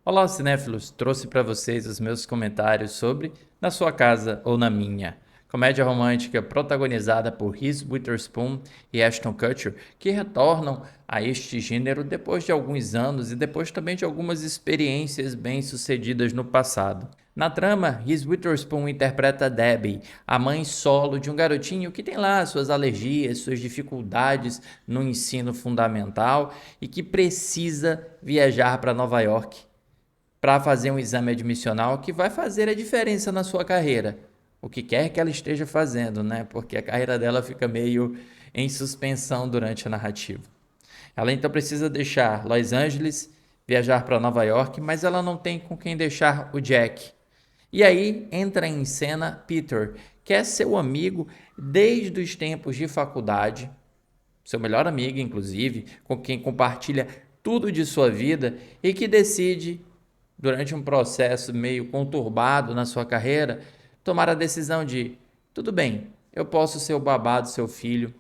Olá, cinéfilos! Trouxe para vocês os meus comentários sobre Na Sua Casa ou Na Minha, comédia romântica protagonizada por Reese Witherspoon e Ashton Kutcher, que retornam a este gênero depois de alguns anos e depois também de algumas experiências bem-sucedidas no passado. Na trama, Reese Witherspoon interpreta Debbie, a mãe solo de um garotinho que tem lá suas alergias, suas dificuldades no ensino fundamental e que precisa viajar para Nova York para fazer um exame admissional que vai fazer a diferença na sua carreira. O que quer que ela esteja fazendo, né? Porque a carreira dela fica meio em suspensão durante a narrativa. Ela então precisa deixar Los Angeles, viajar para Nova York, mas ela não tem com quem deixar o Jack. E aí entra em cena Peter, que é seu amigo desde os tempos de faculdade, seu melhor amigo, inclusive, com quem compartilha tudo de sua vida e que decide durante um processo meio conturbado na sua carreira, tomar a decisão de: tudo bem, eu posso ser o babá do seu filho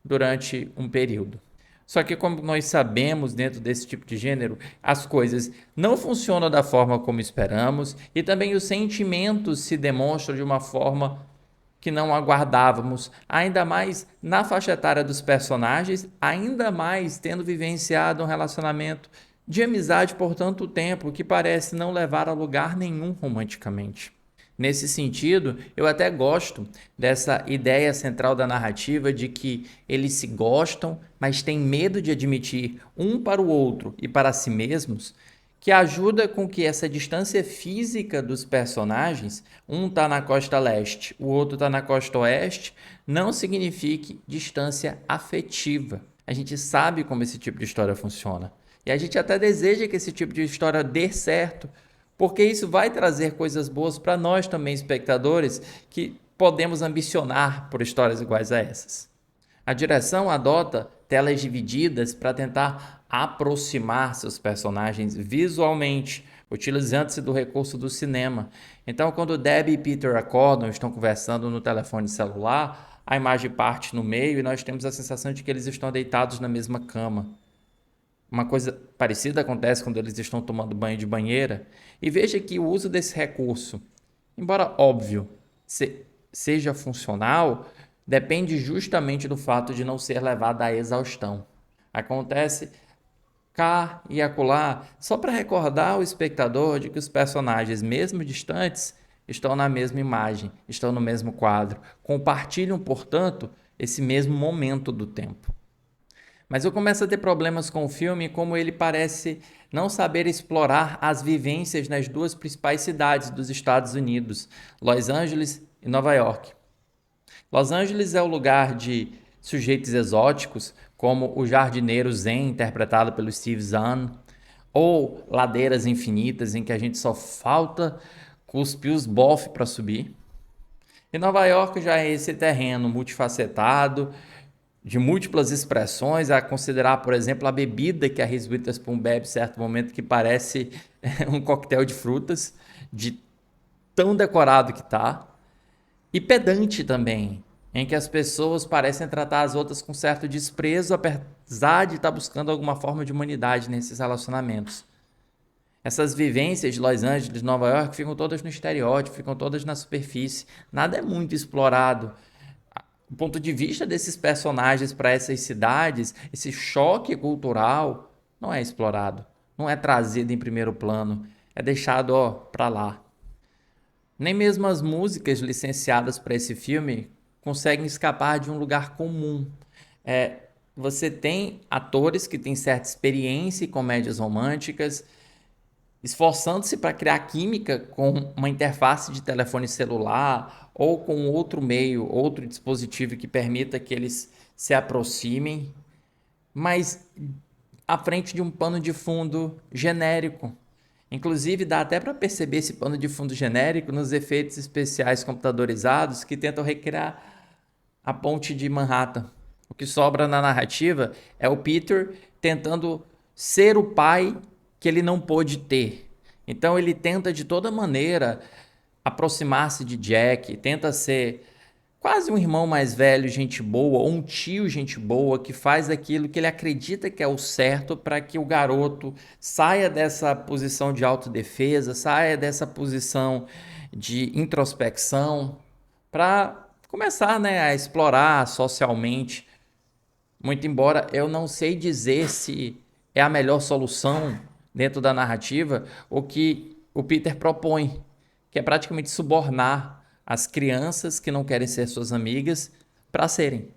durante um período. Só que, como nós sabemos, dentro desse tipo de gênero, as coisas não funcionam da forma como esperamos e também os sentimentos se demonstram de uma forma que não aguardávamos, ainda mais na faixa etária dos personagens, ainda mais tendo vivenciado um relacionamento de amizade por tanto tempo que parece não levar a lugar nenhum romanticamente. Nesse sentido, eu até gosto dessa ideia central da narrativa de que eles se gostam, mas têm medo de admitir um para o outro e para si mesmos, que ajuda com que essa distância física dos personagens, um está na costa leste, o outro está na costa oeste, não signifique distância afetiva. A gente sabe como esse tipo de história funciona. E a gente até deseja que esse tipo de história dê certo, porque isso vai trazer coisas boas para nós também, espectadores, que podemos ambicionar por histórias iguais a essas. A direção adota telas divididas para tentar aproximar seus personagens visualmente, utilizando-se do recurso do cinema. Então, quando Debbie e Peter acordam, estão conversando no telefone celular, a imagem parte no meio e nós temos a sensação de que eles estão deitados na mesma cama. Uma coisa parecida acontece quando eles estão tomando banho de banheira. E veja que o uso desse recurso, embora óbvio, seja funcional, depende justamente do fato de não ser levado à exaustão. Acontece cá e acolá, só para recordar o espectador de que os personagens, mesmo distantes, estão na mesma imagem, estão no mesmo quadro, compartilham, portanto, esse mesmo momento do tempo. Mas eu começo a ter problemas com o filme, como ele parece não saber explorar as vivências nas duas principais cidades dos Estados Unidos, Los Angeles e Nova York. Los Angeles é o lugar de sujeitos exóticos, como o jardineiro Zen, interpretado pelo Steve Zahn, ou ladeiras infinitas em que a gente só falta cuspir os bofs para subir. E Nova York já é esse terreno multifacetado, de múltiplas expressões, a considerar, por exemplo, a bebida que a Reese Witherspoon bebe em certo momento, que parece um coquetel de frutas, de tão decorado que está, e pedante também, em que as pessoas parecem tratar as outras com certo desprezo, apesar de estar buscando alguma forma de humanidade nesses relacionamentos. Essas vivências de Los Angeles, Nova York, ficam todas no estereótipo, ficam todas na superfície. Nada é muito explorado. O ponto de vista desses personagens para essas cidades, esse choque cultural, não é explorado, não é trazido em primeiro plano, é deixado para lá. Nem mesmo as músicas licenciadas para esse filme conseguem escapar de um lugar comum. Você tem atores que têm certa experiência em comédias românticas, esforçando-se para criar química com uma interface de telefone celular ou com outro meio, outro dispositivo que permita que eles se aproximem, mas à frente de um pano de fundo genérico. Inclusive, dá até para perceber esse pano de fundo genérico nos efeitos especiais computadorizados que tentam recriar a ponte de Manhattan. O que sobra na narrativa é o Peter tentando ser o pai que ele não pôde ter. Então ele tenta de toda maneira aproximar-se de Jack, tenta ser quase um irmão mais velho, gente boa, ou um tio, gente boa, que faz aquilo que ele acredita que é o certo para que o garoto saia dessa posição de autodefesa, saia dessa posição de introspecção, para começar, né, a explorar socialmente. Muito embora eu não sei dizer se é a melhor solução dentro da narrativa o que o Peter propõe, que é praticamente subornar as crianças que não querem ser suas amigas para serem,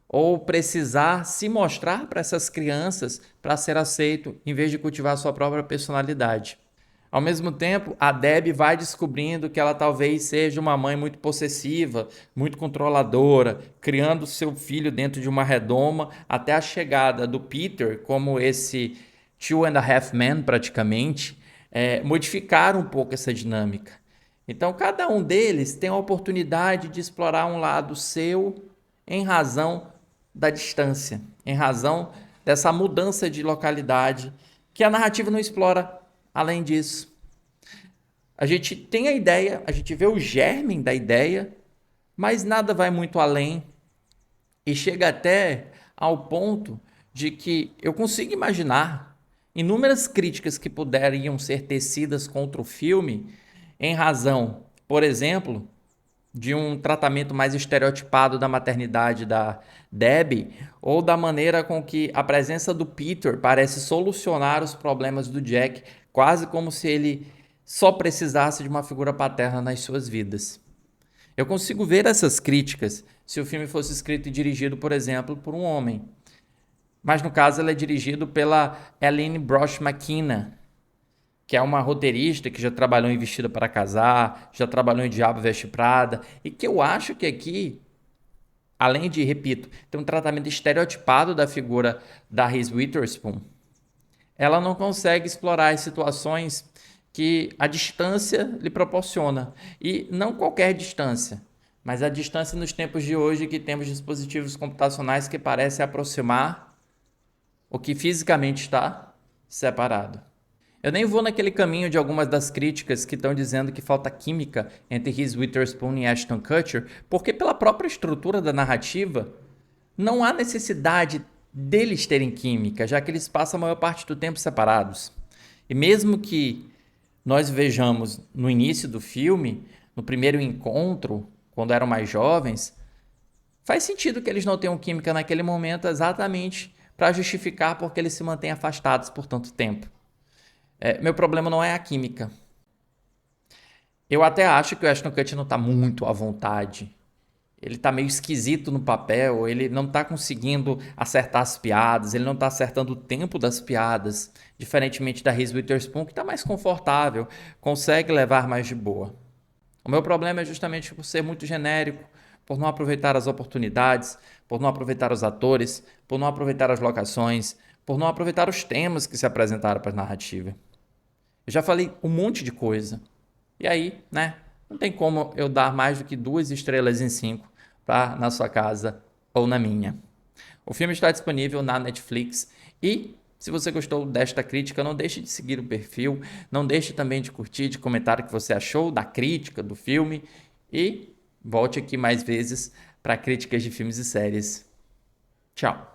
ou precisar se mostrar para essas crianças para ser aceito, em vez de cultivar sua própria personalidade. Ao mesmo tempo, a Debbie vai descobrindo que ela talvez seja uma mãe muito possessiva, muito controladora, criando seu filho dentro de uma redoma, até a chegada do Peter, como esse two and a half men praticamente, modificar um pouco essa dinâmica. Então, cada um deles tem a oportunidade de explorar um lado seu em razão da distância, em razão dessa mudança de localidade que a narrativa não explora. Além disso, a gente tem a ideia, a gente vê o germe da ideia, mas nada vai muito além e chega até ao ponto de que eu consigo imaginar inúmeras críticas que poderiam ser tecidas contra o filme em razão, por exemplo, de um tratamento mais estereotipado da maternidade da Debbie, ou da maneira com que a presença do Peter parece solucionar os problemas do Jack, quase como se ele só precisasse de uma figura paterna nas suas vidas. Eu consigo ver essas críticas se o filme fosse escrito e dirigido, por exemplo, por um homem. Mas no caso ele é dirigido pela Aline Brosh McKenna, que é uma roteirista que já trabalhou em Vestida para Casar, já trabalhou em Diabo Veste Prada, e que eu acho que aqui, além de, repito, ter um tratamento estereotipado da figura da Reese Witherspoon, ela não consegue explorar as situações que a distância lhe proporciona. E não qualquer distância, mas a distância nos tempos de hoje que temos dispositivos computacionais que parecem aproximar o que fisicamente está separado. Eu nem vou naquele caminho de algumas das críticas que estão dizendo que falta química entre Reese Witherspoon e Ashton Kutcher, porque pela própria estrutura da narrativa, não há necessidade deles terem química, já que eles passam a maior parte do tempo separados. E mesmo que nós vejamos no início do filme, no primeiro encontro, quando eram mais jovens, faz sentido que eles não tenham química naquele momento exatamente para justificar porque eles se mantêm afastados por tanto tempo. Meu problema não é a química. Eu até acho que o Ashton Kutcher não está muito à vontade. Ele está meio esquisito no papel, ele não está conseguindo acertar as piadas, ele não está acertando o tempo das piadas, diferentemente da Reese Witherspoon, que está mais confortável, consegue levar mais de boa. O meu problema é justamente por ser muito genérico, por não aproveitar as oportunidades, por não aproveitar os atores, por não aproveitar as locações, por não aproveitar os temas que se apresentaram para a narrativa. Eu já falei um monte de coisa. E aí, né? Não tem como eu dar mais do que 2 estrelas em 5 para na sua casa ou na minha. O filme está disponível na Netflix e se você gostou desta crítica, não deixe de seguir o perfil, não deixe também de curtir, de comentar o que você achou da crítica do filme e volte aqui mais vezes para críticas de filmes e séries. Tchau!